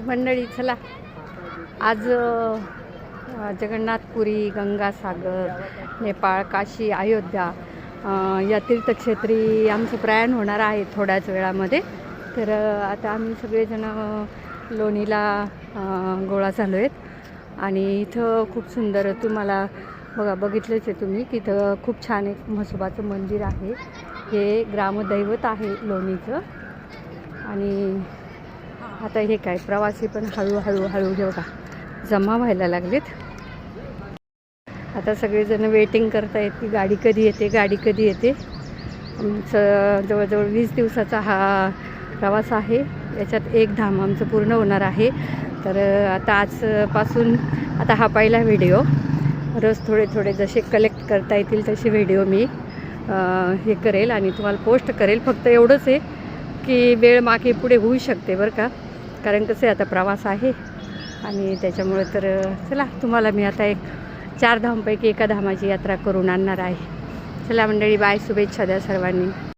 मंडळी चला आज जगन्नाथपुरी, गंगासागर, नेपाळ, काशी, अयोध्या या तीर्थक्षेत्री आमचं प्रयाण होणार आहे थोड्याच वेळामध्ये. तर आता आम्ही सगळेजण लोणीला गोळा झालो आहेत आणि इथं खूप सुंदर तुम्हाला बघितलंच आहे तुम्ही की इथं खूप छान एक म्हसोबाचं मंदिर आहे. हे ग्रामदैवत आहे लोणीचं. आणि आता हे काय प्रवासी पण हळूहळू हे बघा जमा व्हायला लागलेत. आता सगळेजण वेटिंग करतायत की गाडी कधी येते. आमचं जवळजवळ 20 दिवसाचा हा प्रवास आहे. याच्यात एक धाम आमचं पूर्ण होणार आहे. तर आता आजपासून आता हा पहिला व्हिडिओ. रोज थोडे जसे कलेक्ट करता येतील तसे व्हिडिओ मी हे करेल आणि तुम्हाला पोस्ट करेल. फक्त एवढंच आहे की वेळ मागे पुढे होऊ शकते बरं का, कारण कसं आहे आता प्रवास आहे आणि त्याच्यामुळे. तर चला तुम्हाला मी आता 4 धामपैकी एका धामाची यात्रा करून आणणार आहे. चला मंडळी, बाय, शुभेच्छा द्या सर्वांनी.